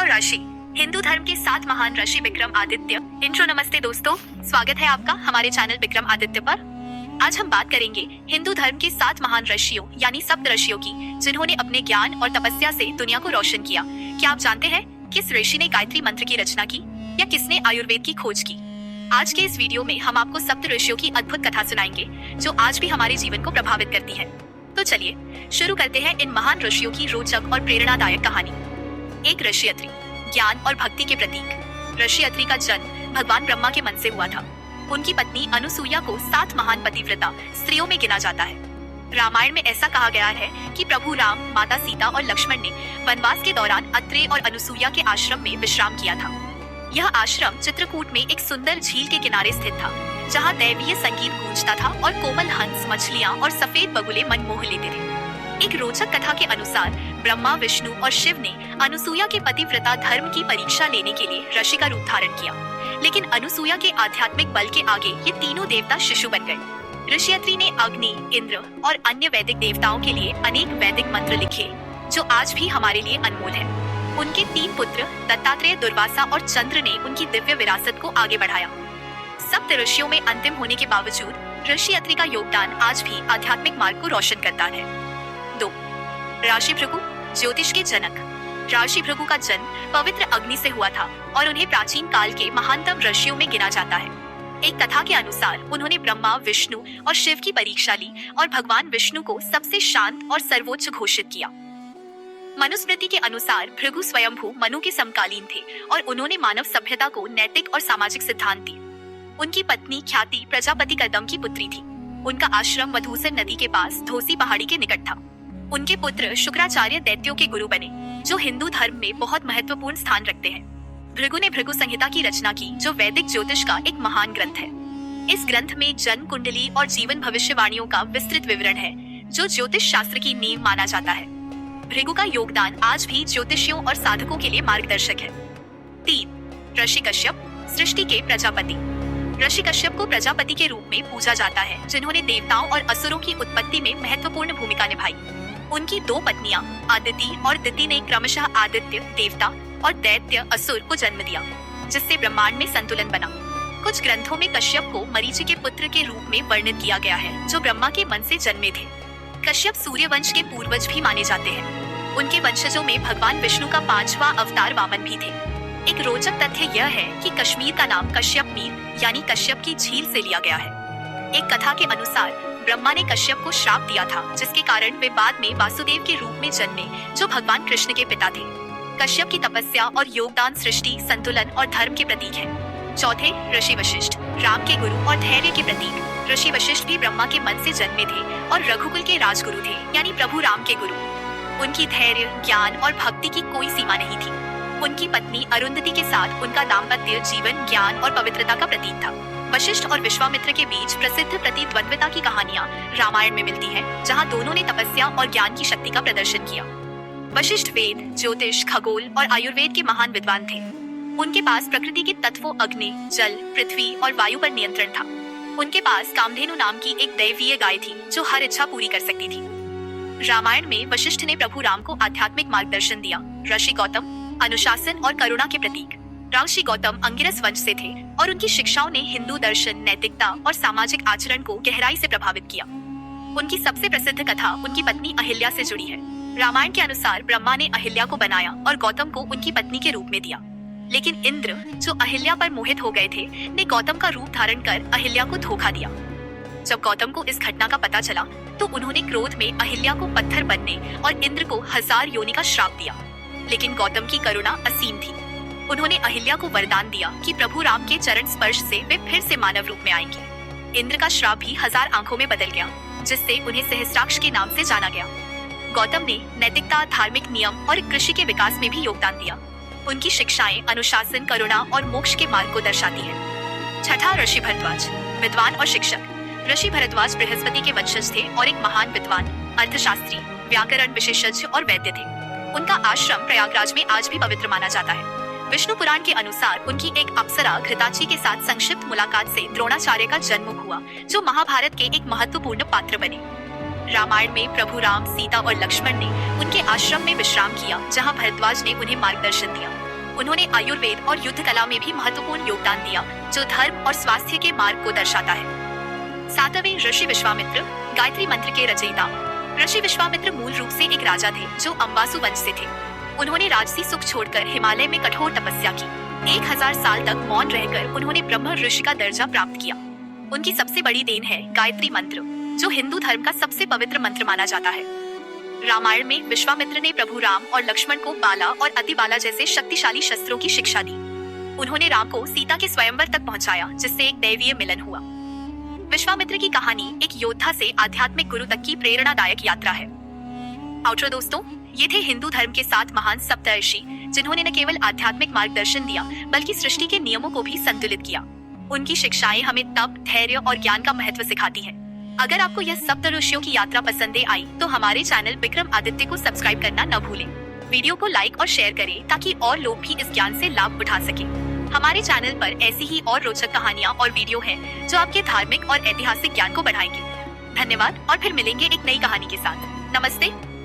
राशि। हिंदू धर्म के 7 महान ऋषि विक्रम आदित्य। इंट्रो। नमस्ते दोस्तों, स्वागत है आपका हमारे चैनल विक्रम आदित्य पर। आज हम बात करेंगे हिंदू धर्म के 7 महान ऋषियों यानी सप्त ऋषियों की, जिन्होंने अपने ज्ञान और तपस्या से दुनिया को रोशन किया। क्या आप जानते हैं किस ऋषि ने गायत्री मंत्र की रचना की या किसने आयुर्वेद की खोज की? आज के इस वीडियो में हम आपको सप्त ऋषियों की अद्भुत कथा सुनाएंगे, जो आज भी हमारे जीवन को प्रभावित करती है। तो चलिए शुरू करते हैं इन महान ऋषियों की रोचक और प्रेरणादायक कहानी। एक ऋषि अत्रि, ज्ञान और भक्ति के प्रतीक। ऋषि अत्रि का जन्म भगवान ब्रह्मा के मन से हुआ था। उनकी पत्नी अनुसुईया को 7 महान पतिव्रता स्त्रियों में गिना जाता है। रामायण में ऐसा कहा गया है कि प्रभु राम, माता सीता और लक्ष्मण ने वनवास के दौरान अत्रेय और अनुसुईया के आश्रम में विश्राम किया था। यह आश्रम चित्रकूट में एक सुंदर झील के किनारे स्थित था, जहाँ दैवीय संगीत गूंजता था और कोमल हंस, मछलियाँ और सफेद बगुले मन मोह लेते थे। एक रोचक कथा के अनुसार ब्रह्मा, विष्णु और शिव ने अनुसुईया के पतिव्रता धर्म की परीक्षा लेने के लिए ऋषि का रूप धारण किया, लेकिन अनुसुईया के आध्यात्मिक बल के आगे ये तीनों देवता शिशु बन गए। ऋषि अत्रि ने अग्नि, इंद्र और अन्य वैदिक देवताओं के लिए अनेक वैदिक मंत्र लिखे, जो आज भी हमारे लिए अनमोल है। उनके 3 पुत्र दत्तात्रेय, दुर्वासा और चंद्र ने उनकी दिव्य विरासत को आगे बढ़ाया। सप्त ऋषियों में अंतिम होने के बावजूद ऋषि अत्रि का योगदान आज भी आध्यात्मिक मार्ग को रोशन करता है। 2. ऋषि भृगु, ज्योतिष के जनक। ऋषि भृगु का जन्म पवित्र अग्नि से हुआ था और उन्हें प्राचीन काल के महानतम ऋषियों में गिना जाता है। एक कथा के अनुसार उन्होंने ब्रह्मा, विष्णु और शिव की परीक्षा ली और भगवान विष्णु को सबसे शांत और सर्वोच्च घोषित किया। मनुस्मृति के अनुसार भृगु स्वयंभू मनु के समकालीन थे और उन्होंने मानव सभ्यता को नैतिक और सामाजिक सिद्धांत दिए। उनकी पत्नी ख्याति प्रजापति कदम की पुत्री थी। उनका आश्रम मधुसर नदी के पास धोसी पहाड़ी के निकट था। उनके पुत्र शुक्राचार्य दैत्यों के गुरु बने, जो हिंदू धर्म में बहुत महत्वपूर्ण स्थान रखते हैं। भृगु ने भृगु संहिता की रचना की, जो वैदिक ज्योतिष का एक महान ग्रंथ है। इस ग्रंथ में जन्म कुंडली और जीवन भविष्यवाणियों का विस्तृत विवरण है, जो ज्योतिष शास्त्र की नींव माना जाता है। भृगु का योगदान आज भी ज्योतिषियों और साधकों के लिए मार्गदर्शक है। 3. ऋषि कश्यप, सृष्टि के प्रजापति। ऋषि कश्यप को प्रजापति के रूप में पूजा जाता है, जिन्होंने देवताओं और असुरों की उत्पत्ति में महत्वपूर्ण भूमिका निभाई। उनकी 2 पत्नियां आदिति और दिति ने क्रमशः आदित्य देवता और दैत्य असुर को जन्म दिया, जिससे ब्रह्मांड में संतुलन बना। कुछ ग्रंथों में कश्यप को मरीचि के पुत्र के रूप में वर्णित किया गया है, जो ब्रह्मा के मन से जन्मे थे। कश्यप सूर्य वंश के पूर्वज भी माने जाते हैं। उनके वंशजों में भगवान विष्णु का 5वां अवतार वामन भी थे। एक रोचक तथ्य यह है कि कश्मीर का नाम कश्यप मीर यानी कश्यप की झील से लिया गया है। एक कथा के अनुसार ब्रह्मा ने कश्यप को श्राप दिया था, जिसके कारण वे बाद में वासुदेव के रूप में जन्मे, जो भगवान कृष्ण के पिता थे। कश्यप की तपस्या और योगदान सृष्टि, संतुलन और धर्म के प्रतीक है। 4. ऋषि वशिष्ठ, राम के गुरु और धैर्य के प्रतीक। ऋषि वशिष्ठ भी ब्रह्मा के मन से जन्मे थे और रघुकुल के राजगुरु थे, यानी प्रभु राम के गुरु। उनकी धैर्य, ज्ञान और भक्ति की कोई सीमा नहीं थी। उनकी पत्नी अरुंधति के साथ उनका दाम्पत्य जीवन ज्ञान और पवित्रता का प्रतीक था। वशिष्ठ और विश्वामित्र के बीच प्रसिद्ध प्रतिद्वंद्विता की कहानियां रामायण में मिलती हैं, जहां दोनों ने तपस्या और ज्ञान की शक्ति का प्रदर्शन किया। वशिष्ठ वेद, ज्योतिष, खगोल और आयुर्वेद के महान विद्वान थे। उनके पास प्रकृति के तत्वों अग्नि, जल, पृथ्वी और वायु पर नियंत्रण था। उनके पास कामधेनु नाम की एक दैवीय गाय थी, जो हर इच्छा पूरी कर सकती थी। रामायण में वशिष्ठ ने प्रभु राम को आध्यात्मिक मार्गदर्शन दिया। ऋषि गौतम, अनुशासन और करुणा के प्रतीक। ऋषि गौतम अंगिरस वंश से थे और उनकी शिक्षाओं ने हिंदू दर्शन, नैतिकता और सामाजिक आचरण को गहराई से प्रभावित किया। उनकी सबसे प्रसिद्ध कथा उनकी पत्नी अहिल्या से जुड़ी है। रामायण के अनुसार ब्रह्मा ने अहिल्या को बनाया और गौतम को उनकी पत्नी के रूप में दिया, लेकिन इंद्र, जो अहिल्या पर मोहित हो गए थे, ने गौतम का रूप धारण कर अहिल्या को धोखा दिया। जब गौतम को इस घटना का पता चला, तो उन्होंने क्रोध में अहिल्या को पत्थर बनने और इंद्र को 1000 योनि का श्राप दिया, लेकिन गौतम की करुणा असीम थी। उन्होंने अहिल्या को वरदान दिया कि प्रभु राम के चरण स्पर्श से वे फिर से मानव रूप में आएंगे। इंद्र का श्राप भी 1000 आंखों में बदल गया, जिससे उन्हें सहस्त्राक्ष के नाम से जाना गया। गौतम ने नैतिकता, धार्मिक नियम और कृषि के विकास में भी योगदान दिया। उनकी शिक्षाएं अनुशासन, करुणा और मोक्ष के मार्ग को दर्शाती हैं। 6. ऋषि भरद्वाज, विद्वान और शिक्षक। ऋषि भरद्वाज बृहस्पति के वंशज थे और एक महान विद्वान, अर्थशास्त्री, व्याकरण विशेषज्ञ और वैद्य थे। उनका आश्रम प्रयागराज में आज भी पवित्र माना जाता है। विष्णु पुराण के अनुसार उनकी एक अप्सरा घृताची के साथ संक्षिप्त मुलाकात से द्रोणाचार्य का जन्म हुआ, जो महाभारत के एक महत्वपूर्ण पात्र बने। रामायण में प्रभु राम, सीता और लक्ष्मण ने उनके आश्रम में विश्राम किया, जहां भरद्वाज ने उन्हें मार्गदर्शन दिया। उन्होंने आयुर्वेद और युद्ध कला में भी महत्वपूर्ण योगदान दिया, जो धर्म और स्वास्थ्य के मार्ग को दर्शाता है। 7वें ऋषि विश्वामित्र, गायत्री मंत्र के रचयिता। ऋषि विश्वामित्र मूल रूप से एक राजा थे जो अंबासु वंश से थे। उन्होंने राजसी सुख छोड़कर हिमालय में कठोर तपस्या की। 1000 साल तक मौन रहकर उन्होंने ब्रह्म ऋषि का दर्जा प्राप्त किया। उनकी सबसे बड़ी देन है गायत्री मंत्र, जो हिंदू धर्म का सबसे पवित्र मंत्र माना जाता है। रामायण में विश्वामित्र ने प्रभु राम और लक्ष्मण को बाला और अतिबाला जैसे शक्तिशाली शस्त्रों की शिक्षा दी। उन्होंने राम को सीता के स्वयंवर तक पहुंचाया, जिससे एक दैवीय मिलन हुआ। विश्वामित्र की कहानी एक योद्धा से आध्यात्मिक गुरु तक की प्रेरणादायक यात्रा है। आउटरो दोस्तों, ये थे हिंदू धर्म के 7 महान सप्तऋषि, जिन्होंने न केवल आध्यात्मिक मार्गदर्शन दिया बल्कि सृष्टि के नियमों को भी संतुलित किया। उनकी शिक्षाएं हमें तप, धैर्य और ज्ञान का महत्व सिखाती हैं। अगर आपको यह सप्त ऋषियों की यात्रा पसंद आई तो हमारे चैनल विक्रम आदित्य को सब्सक्राइब करना न भूलें। वीडियो को लाइक और शेयर करें ताकि और लोग भी इस ज्ञान से लाभ उठा सकें। हमारे चैनल पर ऐसी ही और रोचक कहानियाँ और वीडियो हैं जो आपके धार्मिक और ऐतिहासिक ज्ञान को बढ़ाएंगे। धन्यवाद और फिर मिलेंगे एक नई कहानी के साथ। नमस्ते।